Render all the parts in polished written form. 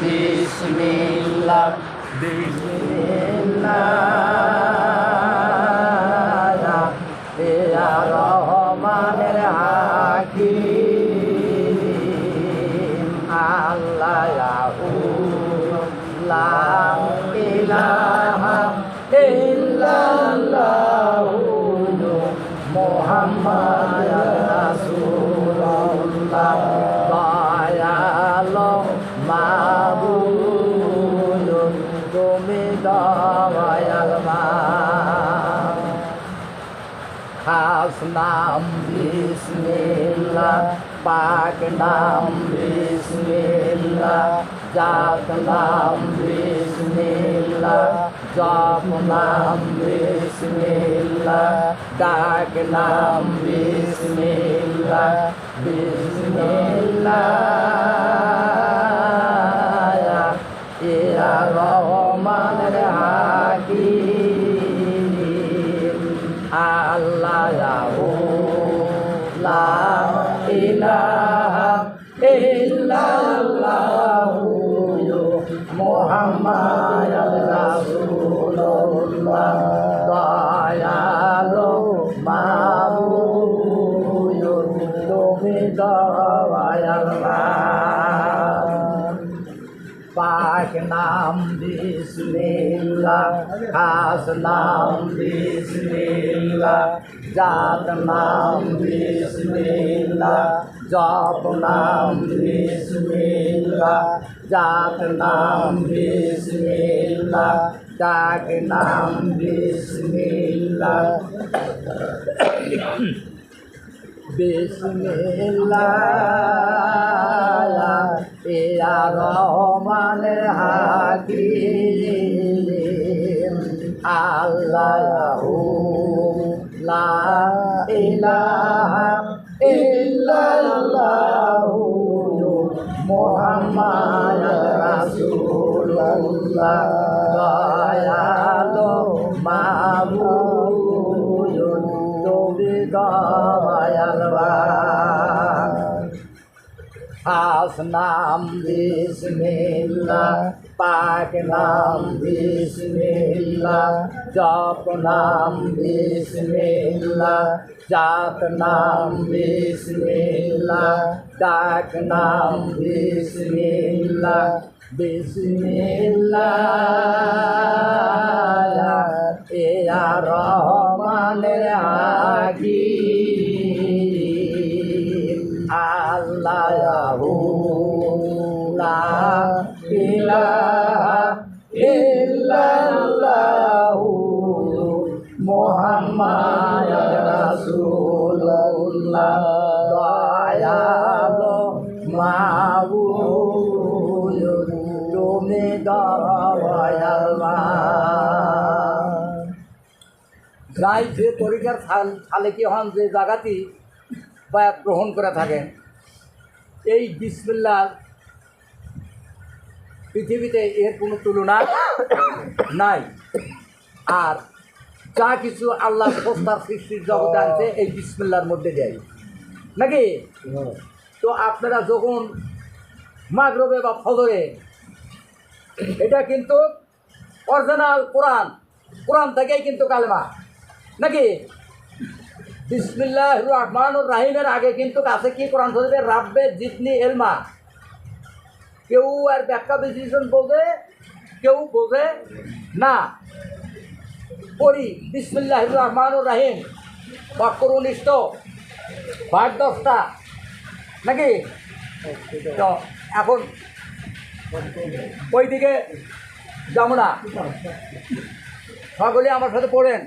বিসমিল্লাহ বিসমিল্লাহ ইয়া রহমানের হাকিম আল্লাহু লা ইলাহা ইল্লাল্লাহু মুহাম্মাদুর রাসূলুল্লাহ দয়ালো মাবুদ তুমি দয়াল খাস নাম বিসমিল্লাহ পাক নাম বিসমিল্লাহ জাত নাম বিসমিল্লাহ জপ নাম বিসমিল্লাহ ডাক নাম বিসমিল্লাহ বিসমিল্লাহ ইয়া রহমানের হাকিম আল্লাহু লা ইলাহা ইল্লাল্লাহু মুহাম্মাদুর রাসূলুল্লাহ দয়ালো মাবুদ তুমি দয়াল পাক নাম বিসমিল্লাহ খাস নাম বিসমিল্লাহ জাত নাম বিসমিল্লাহ জপ নাম বিসমিল্লাহ জাত নাম বিসমিল্লাহ ডাক নাম বিসমিল্লাহ বিসমিল্লাহ ইয়া রহমানের হাকিম আল্লাহু লা ইলাহা ইল্লাল্লাহু মুহাম্মাদুর রাসূলুল্লাহ দয়ালো মাবুদ তুমি দয়াল খাস নাম বিসমিল্লাহ পাক নাম বিসমিল্লাহ জপ নাম বিসমিল্লাহ জাত নাম বিসমিল্লাহ ডাক নাম বিসমিল্লাহ বিসমিল্লাহ ইয়া রহমানের হাকিম আল্লাহু লা ইলাহা ইল্লাল্লাহু মুহাম্মাদুর রাসূলুল্লাহ দয়ালো মাবুদ তুমি দয়াল যাই যে তরিকার সালেকি হন যে জায়গাতেই বায়াত গ্রহণ করে থাকেন এই বিসমিল্লাহ পৃথিবীতে এর কোনো তুলনা নাই। আর যা কিছু আল্লাহ স্রষ্টার সৃষ্টির জগতে আনছে এই বিসমিল্লাহর মধ্যে দেয় নাকি। তো আপনারা যখন মাগরিবে বা ফজরে এটা কিন্তু অরিজিনাল কোরআন থেকেই কিন্তু কালেমা নাকি। বিসমিল্লাহির রহমানির রহিমের আগে কিন্তু আছে কি কোরআন শরীফে রাব্বে জিদনি ইলমা। কেউ আর ব্যাখ্যা বিশ্লেষণ বোঝে, কেউ বোঝে না। পড়ি বিসমিল্লাহির রহমানির রহিম অক্ষর 19 ভাগ 10টা নাকি। তো এখন ওই দিকে যাবো না, সকলে আমার সাথে পড়েন।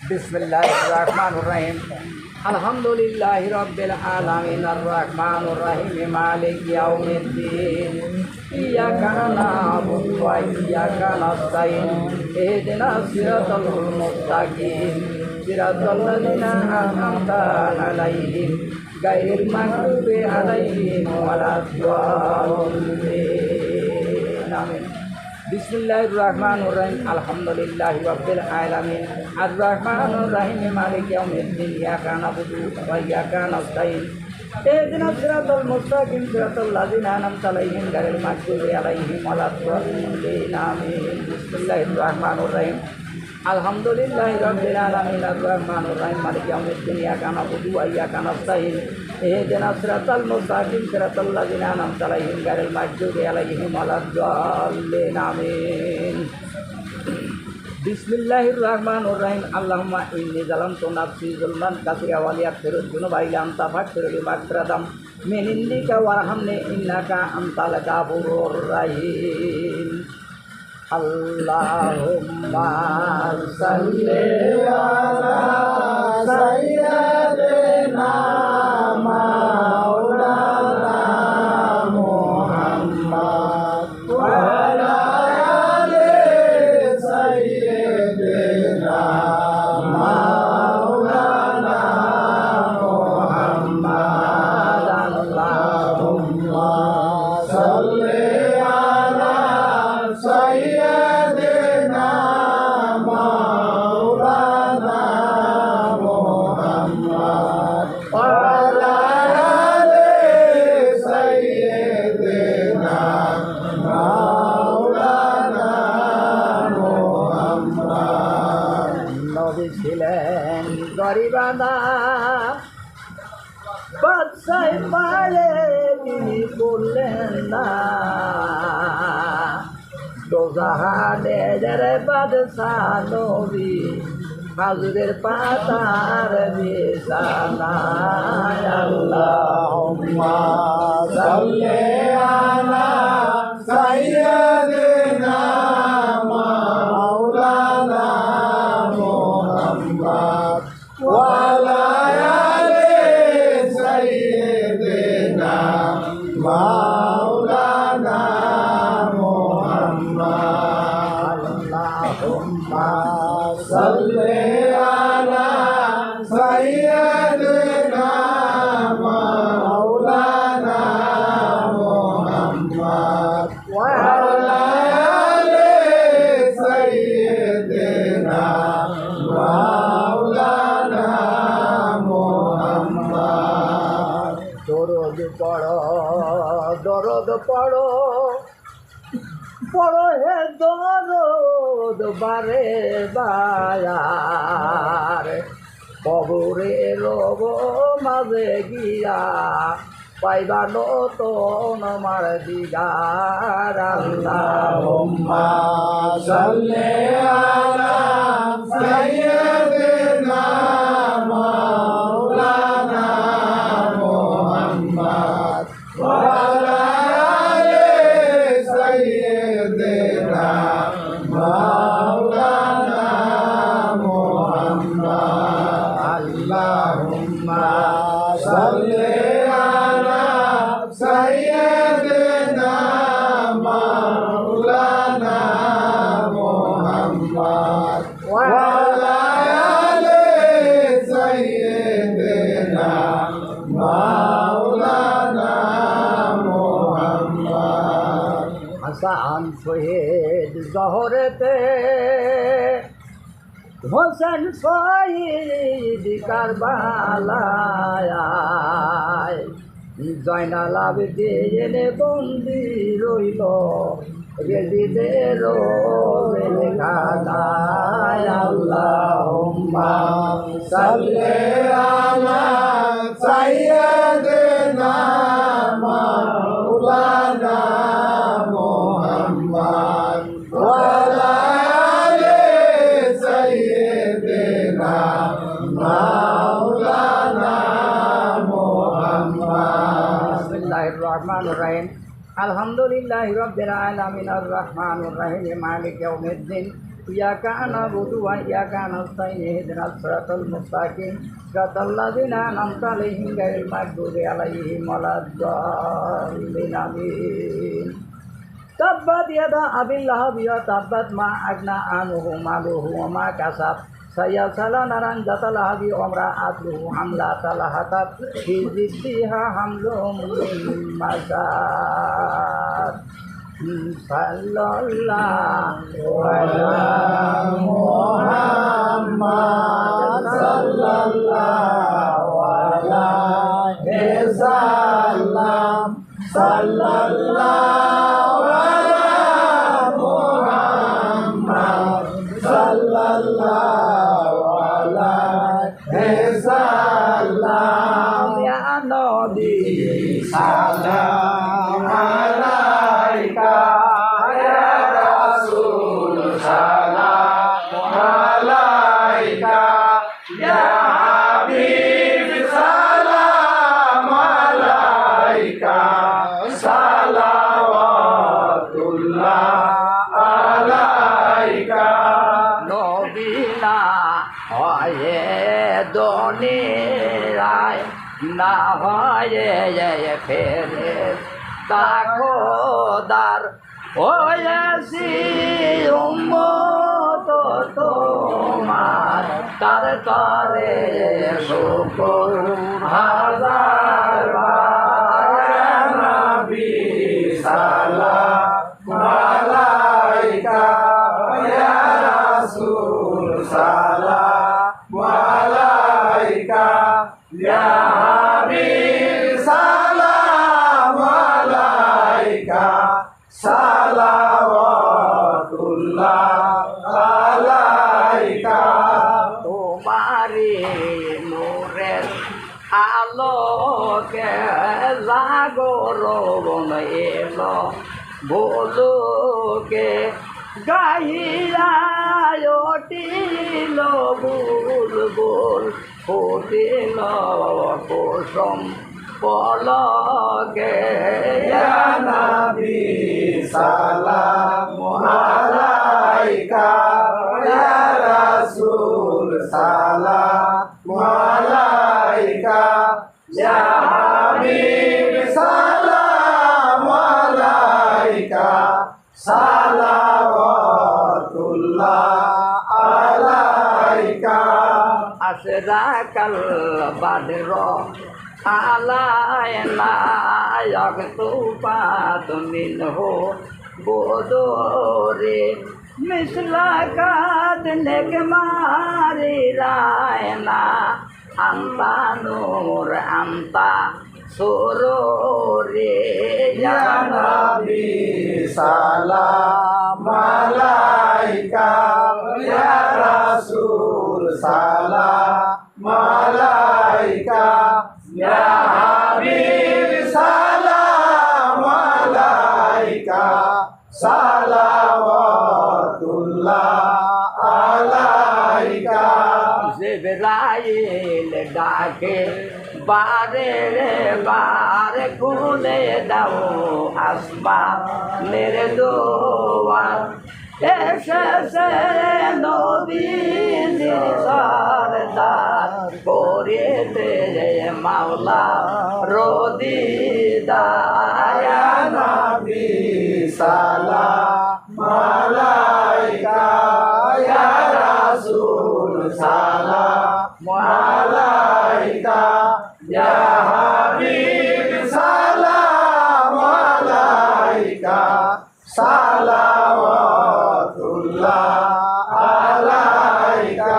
বিসমিল্লাহির রহমানির রহিম আলহামদুলিল্লাহি রাব্বিল আলামিন আর রহমানির রহিম মালিকি ইয়াউমিদ্দিন ইয়াকা না'বুদু ওয়া ইয়াকা নাস্তাইন ইহদিনাস সিরাতাল মুস্তাকিম সিরাতাল লাযিনা আন'আমতা আলাইহিম গায়রিল মাগদুবি আলাইহিম ওয়ালাদ দাল্লিন আমিন। বিসমিল্লাহির রহমানির রহিম আলহামদুলিল্লাহি রাব্বিল আলামিন আর রহমানির রহিম মালিকি ইয়াউমিদ্দিন ইয়াকা না'বুদু ওয়া ইয়াকা নাস্তাইন اهدنا الصراط المستقيم صراط الذين أنعمت عليهم غير المغضوب عليهم ولا الضالين آمين بسم الله الرحمن الرحيم الحمد لله رب العالمين الرحمن الرحيم مالك يوم الدين إياك نعبد وإياك نستعين اهدنا الصراط المستقيم صراط الذين أنعمت عليهم غير المغضوب عليهم ولا الضالين آمين বিসমিল্লাহির রহমানির রহিম আল্লাহুম্মা ইন্নী যালামতু নাফসি যুলমান কাসীরা ওয়া লিয়াগফিরুয যুনুবা ইল্লা আনতা ফাগফিরলি মাগফিরাতাম মিন ইনদিকা ওয়ারহামনি ইন্নাকা আনতাল গাফুরুর রাহিম আল্লাহুম্মা সাল্লি আলা সাইয়্যিদিনা মাওলানা মুহাম্মদ ওয়া আলা ছিলেন গরিবানা বাদশাহ পায়ে তিনি বললেন না দোজাহানের বাদশাহ নবী হাজুরের পাতার বিছানায় আল্লাহুম্মা সাল্লি আলা সাইয়্যিদিনা মাওলানা وعلى آل سيدنا مولانا محمد اللهم صل على سيدنا مولانا محمد وعلى آل سيدنا দরদ পড়ো পড়ো হে দরদ বারে বায়ার কবরে রব মাঝে গিয়া পাইবা নতুন মার দিগার আল্লাহুম্মা সাল্লি আলা সাইয়্যিদিনা মাওলানা মুহাম্মদ ওয়া আলা আলি সাইয়্যিদিনা মাওলানা মুহাম্মদ আল্লাহুম্মা সাল্লি আলা সাইয়্যিদিনা মাওলানা মুহাম্মদ ওয়া আলা আলি সাইয়্যিদিনা মাওলানা মুহাম্মদ হাসান শহীদ জহরেতে হোসেন শহীদ কারবালায় জয়নাল আবেদিন বন্দি রইল রেজিদের খানায় আল্লাহুম্মা সাল্লি আলা সাইয়্যিদিনা মাওলানা মুহাম্মদ ওয়া আলা আলি সাইয়্যিদিনা মাওলানা মুহাম্মদ বিসমিল্লাহির রহমানির রহিম আলহামদুলিল্লাহি রাব্বিল আলামিন আর রহমানির রহিম মালিক ইয়াউমিদ্দিন ইয়াকা না'বুদু ওয়া ইয়াকা নাস্তাইন ইহদিনাস সিরাতাল মুস্তাকিম সিরাতাল লাযিনা আন'আমতা আলাইহিম গায়রিল মাগদুবি আলাইহিম ওয়ালাদ-দাল্লিন আমিন তাব্বাত ইয়াদা আবিল লাহাবি ওয়া তাব্বাত মা আগনা আনহু মালুহু ওয়া মা কাসাব সায়াসালা নারান জাতা লাহাবি ওয়া আমরাআতুহু হামলাতা লাহাতাত ফি জিদ্দিহা হামলুম মিন মাসাদ সাল্লাল্লাহু আলা মুহাম্মাদ সাল্লাল্লাহু আলাইহি সাল্লাম সাল্লাল্লাহু আলা মুহাম্মদ সাল্লাল্লাহু আলাইহি সাল্লাম ইয়া নবী সালাম আলাইকা ইয়া রাসূল সালাম আলাইকা ইয়া হাবিব সালাম আলাইকা সালাওয়াতুল্লাহ আলাইকা নবী না হয় দুনিয়ায় না হয় ফেরে তাকদার হয়েছি উম্মত তোমার তার তরে শুকর হাজার বার নবী সালাম আলাইকা ইয়া রাসূল সালাম আলাইকা ইয়া হাবিব সালাম আলাইকা সালাওয়াতুল্লাহ আলাইকা তোমারি নূরের আলোকে জাগরণ এলো বলুকে গাইয়া ওটিল বুলবুল ফুটিল কুসুম পলকে ইয়া নবী সালাম আলাইকা ইয়া রাসূল সালাম আলাইকা ইয়া হাবিব সালাম আলাইকা সালাওয়াতুল্লাহ আলাইকা আসরা কাল বাদর আলায় নায়ক তুফাত মিনহু বোদরে মিসলা কাদ নেক মারি রায়না আন্তা নূর আন্তা সুররে ইয়া নবী সালাম আলাইকা ইয়া রাসূল সালাম আলাইকা ইয়া হাবিব সালাম আলাইকা সালাওয়াতুল্লাহ আলাইকা জিবরাইল ডাকে বারে বারে খুলে দাও আসমানের দোয়ার এসেছে নবীর সরদার করেতে মাওলা রদিদার ইয়া নবী সালাম আলাইকা ইয়া রাসূল সালাম আলাইকা ইয়া হাবিব সালাম আলাইকা সালাওয়াতুল্লাহ আলাইকা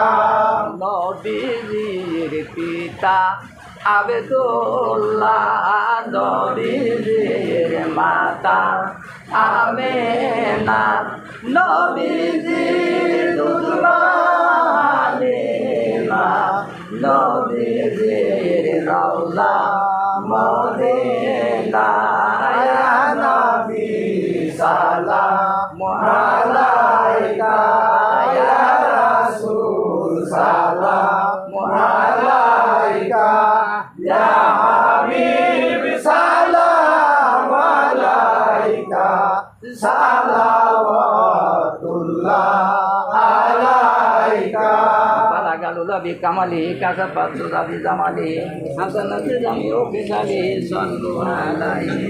নবীর পিতা আবেদুল্লাহ নবীর মাতা আমেনা নবীর দুলালিমা নবীর রওজা মদিনা ইয়া নবী সালাম আলাইকা ইয়া রাসূল সালাম আলাইকা ইয়া হাবিব সালাম আলাইকা সালাওয়াতুল্লাহ আলাইকা বালাগালু লাবি কামালি কাসাপাতু লাবি জামালি হাসানাতু জামিউ বিসালি সাল্লু আলাইহি